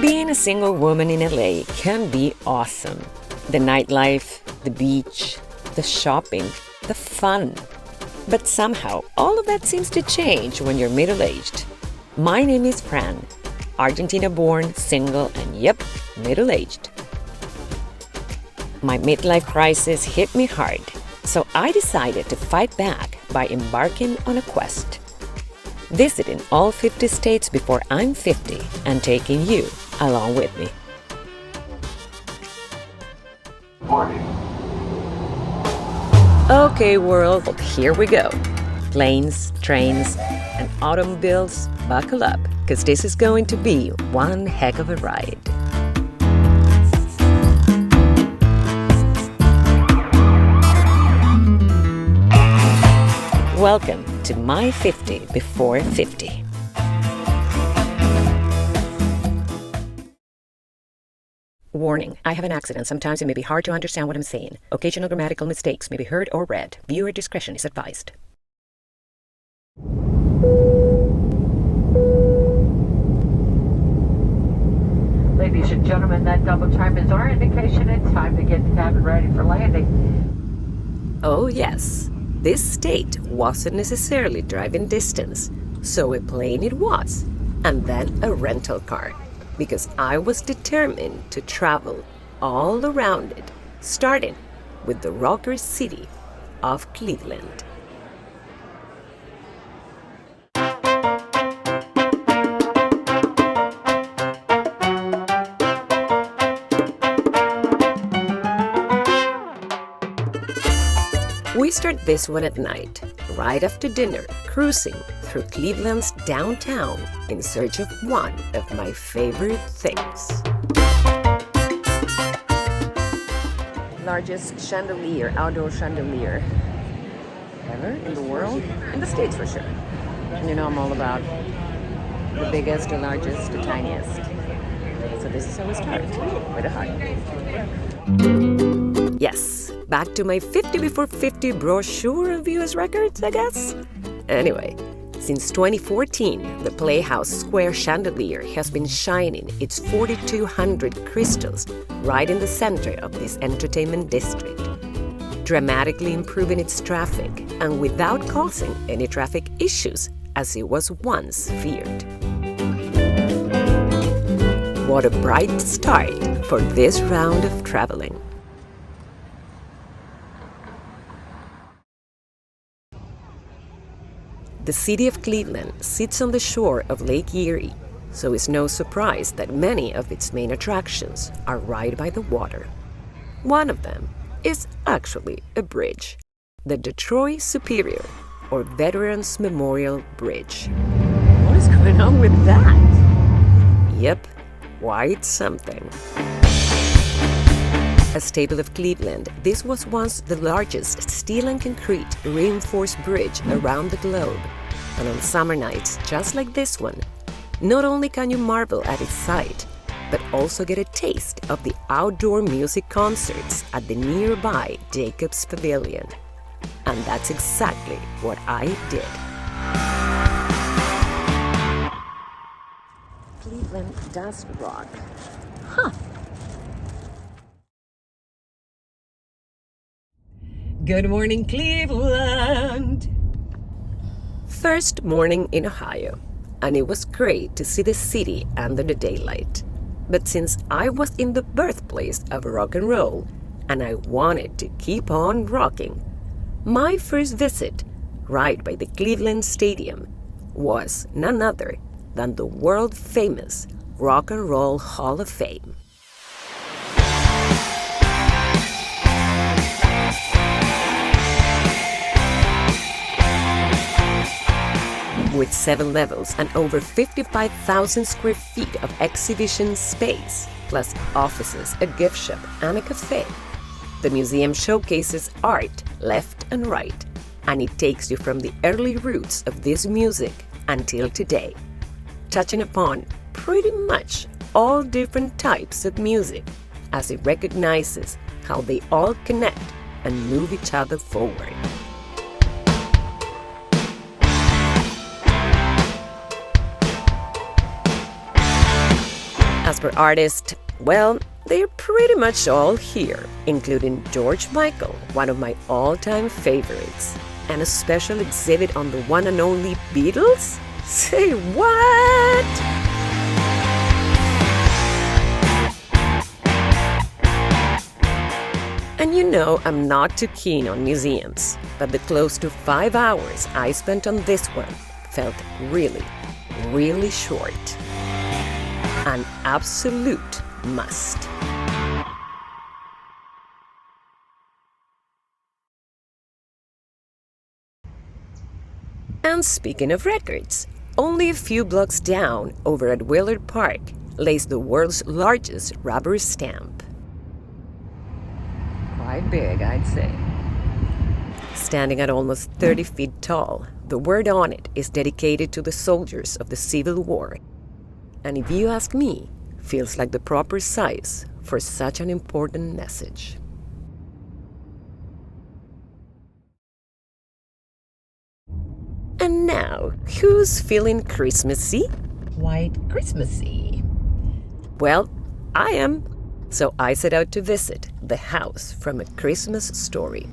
Being a single woman in LA can be awesome. The nightlife, the beach, the shopping, the fun. But somehow, all of that seems to change when you're middle-aged. My name is Fran, Argentina-born, single, and yep, middle-aged. My midlife crisis hit me hard, so I decided to fight back by embarking on a quest. Visiting all 50 states before I'm 50 and taking you along with me. Okay, world, here we go. Planes, trains, and automobiles, buckle up, because this is going to be one heck of a ride. Welcome to my 50 before 50. Warning, I have an accent. Sometimes it may be hard to understand what I'm saying. Occasional grammatical mistakes may be heard or read. Viewer discretion is advised. Ladies and gentlemen, that double time is our indication. It's time to get the cabin ready for landing. Oh yes, this state wasn't necessarily driving distance, so a plane it was, and then a rental car. Because I was determined to travel all around it, starting with the rocker city of Cleveland. We start this one at night, right after dinner, cruising through Cleveland's downtown in search of one of my favorite things. Largest chandelier, outdoor chandelier ever in the world, in the States for sure. And you know I'm all about the biggest, the largest, the tiniest. So this is how we start, with a hug. Yes, back to my 50 before 50 brochure of US records, I guess. Anyway, since 2014, the Playhouse Square chandelier has been shining its 4,200 crystals right in the center of this entertainment district, dramatically improving its traffic and without causing any traffic issues as it was once feared. What a bright start for this round of traveling. The city of Cleveland sits on the shore of Lake Erie, so it's no surprise that many of its main attractions are right by the water. One of them is actually a bridge, the Detroit Superior, or Veterans Memorial Bridge. What is going on with that? Yep, quite something. A staple of Cleveland, this was once the largest steel and concrete reinforced bridge around the globe. And on summer nights, just like this one, not only can you marvel at its sight, but also get a taste of the outdoor music concerts at the nearby Jacobs Pavilion. And that's exactly what I did. Cleveland does rock. Huh. Good morning, Cleveland! First morning in Ohio, and it was great to see the city under the daylight. But since I was in the birthplace of rock and roll, and I wanted to keep on rocking, my first visit, right by the Cleveland Stadium, was none other than the world-famous Rock and Roll Hall of Fame. With 7 levels and over 55,000 square feet of exhibition space, plus offices, a gift shop, and a cafe. The museum showcases art left and right, and it takes you from the early roots of this music until today, touching upon pretty much all different types of music, as it recognizes how they all connect and move each other forward. As per artist, well, they're pretty much all here, including George Michael, one of my all-time favorites, and a special exhibit on the one and only Beatles? Say what? And you know I'm not too keen on museums, but the close to 5 hours I spent on this one felt really, really short. An absolute must. And speaking of records, only a few blocks down over at Willard Park lays the world's largest rubber stamp. Quite big, I'd say. Standing at almost 30 feet tall, the word on it is dedicated to the soldiers of the Civil War. And if you ask me, feels like the proper size for such an important message. And now, who's feeling Christmassy? Quite Christmassy. Well, I am. So I set out to visit the house from A Christmas Story.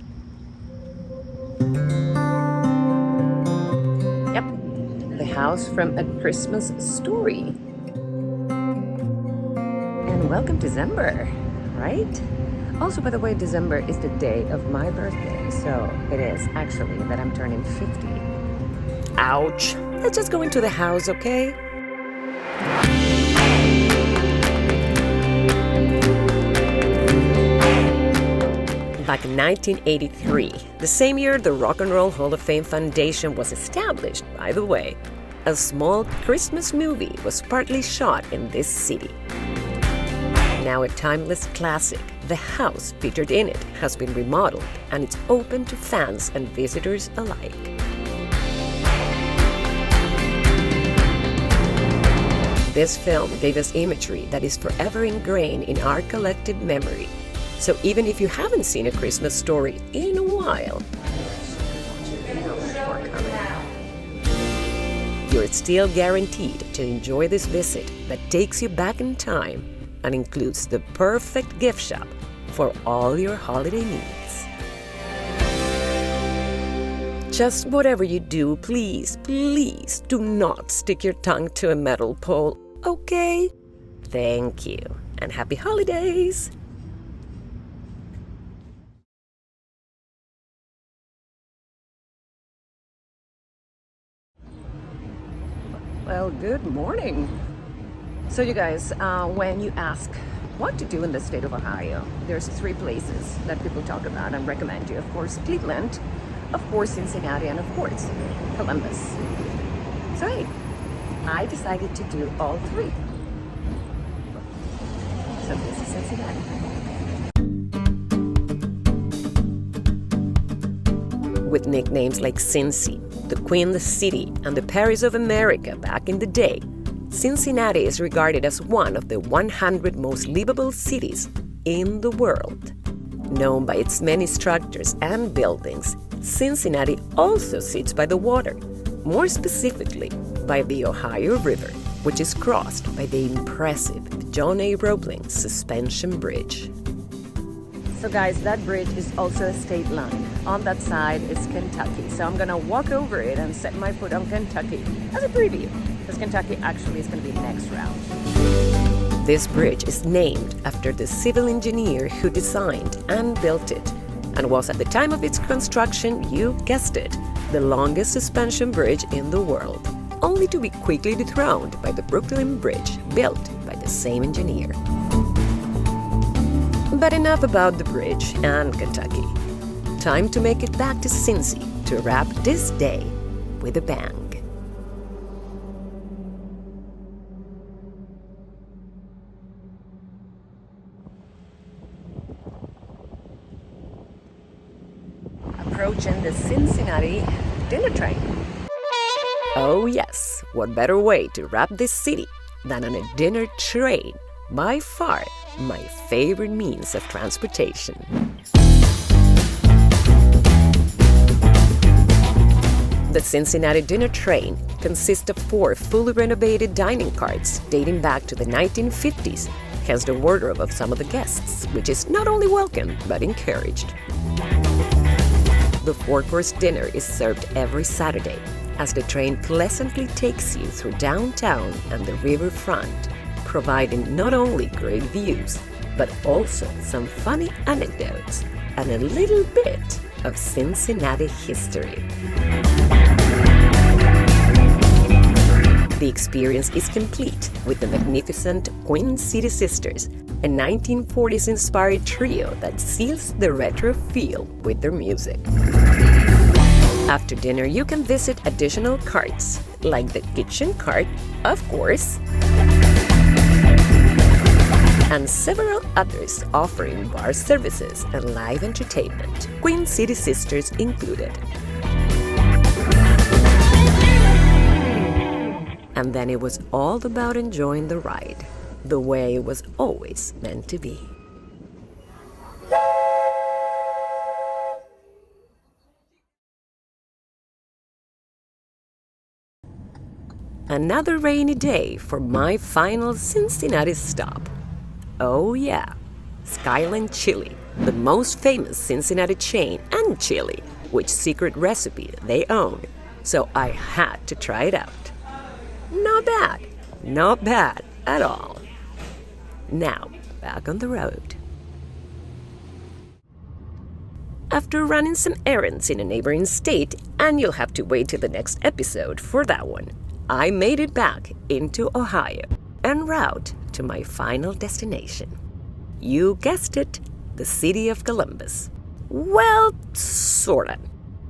Yep, the house from A Christmas Story. And welcome December, right? Also, by the way, December is the day of my birthday, so it is actually that I'm turning 50. Ouch! Let's just go into the house, okay? Back in 1983, the same year the Rock and Roll Hall of Fame Foundation was established, by the way, a small Christmas movie was partly shot in this city. Now a timeless classic, the house featured in it has been remodeled and it's open to fans and visitors alike. This film gave us imagery that is forever ingrained in our collective memory. So even if you haven't seen A Christmas Story in a while, you're still guaranteed to enjoy this visit that takes you back in time and includes the perfect gift shop for all your holiday needs. Just whatever you do, please, please do not stick your tongue to a metal pole, okay? Thank you, and happy holidays! Well, good morning. So you guys, when you ask what to do in the state of Ohio, there's 3 places that people talk about and recommend you. Of course, Cleveland, of course, Cincinnati, and of course, Columbus. So hey, I decided to do all 3. So this is Cincinnati. With nicknames like Cincy, the Queen City, and the Paris of America back in the day, Cincinnati is regarded as one of the 100 most livable cities in the world. Known by its many structures and buildings, Cincinnati also sits by the water, more specifically by the Ohio River, which is crossed by the impressive John A. Roebling Suspension Bridge. So guys, that bridge is also a state line. On that side is Kentucky. So I'm gonna walk over it and set my foot on Kentucky as a preview, because Kentucky actually is gonna be next round. This bridge is named after the civil engineer who designed and built it, and was at the time of its construction, you guessed it, the longest suspension bridge in the world, only to be quickly dethroned by the Brooklyn Bridge, built by the same engineer. But enough about the bridge and Kentucky. Time to make it back to Cincy to wrap this day with a bang. Approaching the Cincinnati dinner train. Oh yes, what better way to wrap this city than on a dinner train? By far, my favorite means of transportation. The Cincinnati dinner train consists of 4 fully renovated dining carts dating back to the 1950s, hence the wardrobe of some of the guests, which is not only welcome but encouraged. The 4-course dinner is served every Saturday, as the train pleasantly takes you through downtown and the riverfront, providing not only great views, but also some funny anecdotes and a little bit of Cincinnati history. The experience is complete with the magnificent Queen City Sisters, a 1940s-inspired trio that seals the retro feel with their music. After dinner, you can visit additional carts, like the kitchen cart, of course, and several others offering bar services and live entertainment, Queen City Sisters included. And then it was all about enjoying the ride, the way it was always meant to be. Another rainy day for my final Cincinnati stop. Oh yeah, Skyline Chili, the most famous Cincinnati chain and chili, which secret recipe they own. So I had to try it out. Not bad at all. Now, back on the road. After running some errands in a neighboring state, and you'll have to wait till the next episode for that one, I made it back into Ohio en route to my final destination. You guessed it, the city of Columbus. Well, sorta,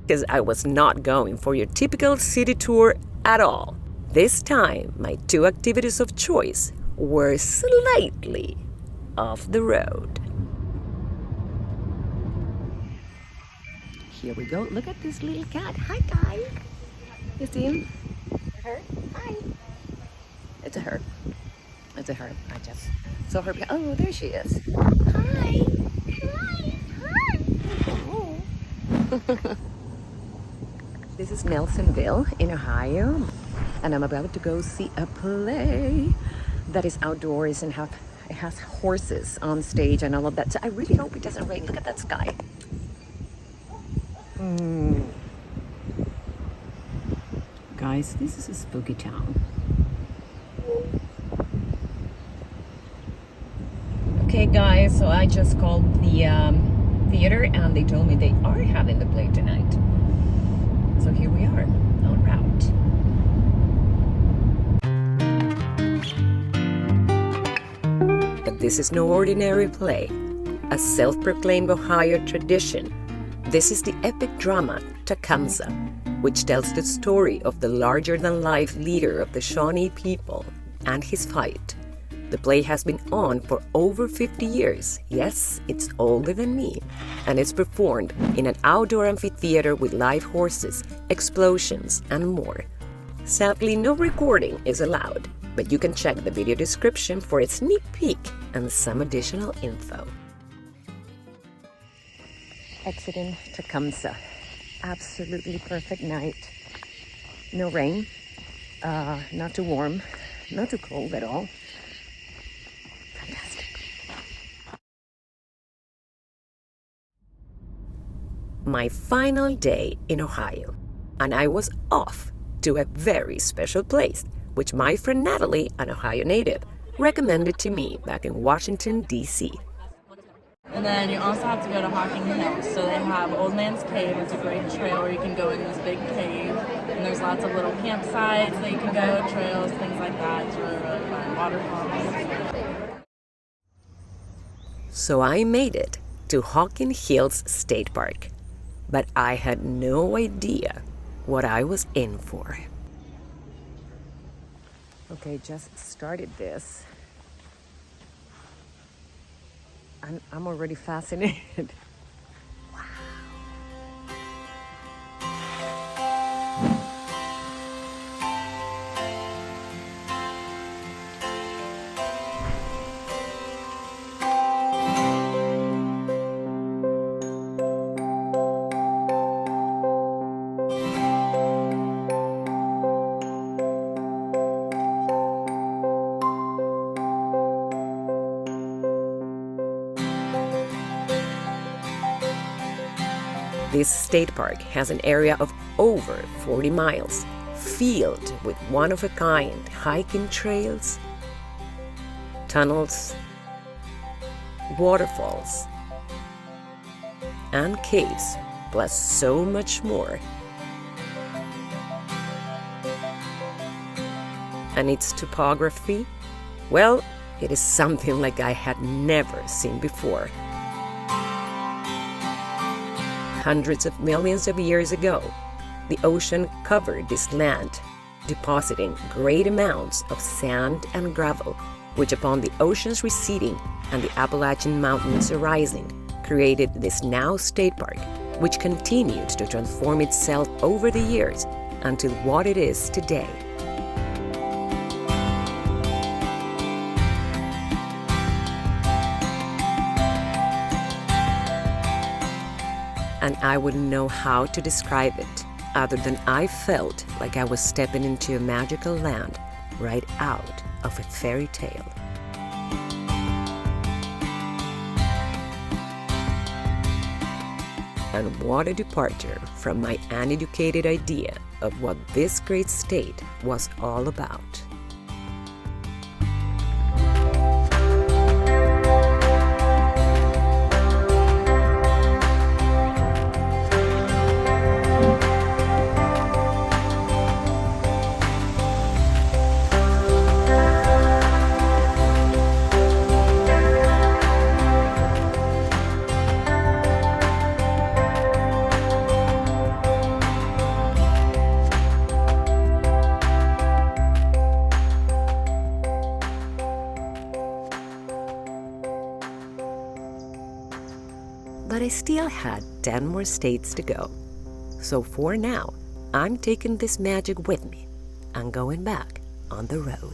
because I was not going for your typical city tour at all. This time, my 2 activities of choice were slightly off the road. Here we go. Look at this little cat. Hi, guy. You see him? Her? Hi. It's a her. It's a her. I just saw her. Oh, there she is. Hi. Hi. Hi. Oh. This is Nelsonville in Ohio, and I'm about to go see a play that is outdoors and it has horses on stage and all of that. So I really hope it doesn't rain. Look at that sky. Guys, this is a spooky town. Okay, guys, so I just called the theater and they told me they are having the play tonight. So here we are, en route. But this is no ordinary play, a self-proclaimed Ohio tradition. This is the epic drama Tecumseh, which tells the story of the larger-than-life leader of the Shawnee people and his fight. The play has been on for over 50 years. Yes, it's older than me. And it's performed in an outdoor amphitheater with live horses, explosions, and more. Sadly, no recording is allowed, but you can check the video description for a sneak peek and some additional info. Exiting Tecumseh. Absolutely perfect night. No rain, not too warm, not too cold at all. Fantastic. My final day in Ohio, and I was off to a very special place, which my friend Natalie, an Ohio native, recommended to me back in Washington, D.C. And then you also have to go to Hocking Hills. So they have Old Man's Cave. It's a great trail where you can go in this big cave. And there's lots of little campsites that you can go, trails, things like that. It's really, really fun. Waterfalls. So I made it to Hocking Hills State Park. But I had no idea what I was in for. Okay, just started this. I'm already fascinated. Wow. This state park has an area of over 40 miles, filled with one-of-a-kind hiking trails, tunnels, waterfalls, and caves, plus so much more. And its topography? Well, it is something like I had never seen before. Hundreds of millions of years ago, the ocean covered this land, depositing great amounts of sand and gravel, which upon the ocean's receding and the Appalachian Mountains arising, created this now state park, which continued to transform itself over the years until what it is today. And I wouldn't know how to describe it, other than I felt like I was stepping into a magical land right out of a fairy tale. And what a departure from my uneducated idea of what this great state was all about. But I still had 10 more states to go. So for now, I'm taking this magic with me and going back on the road.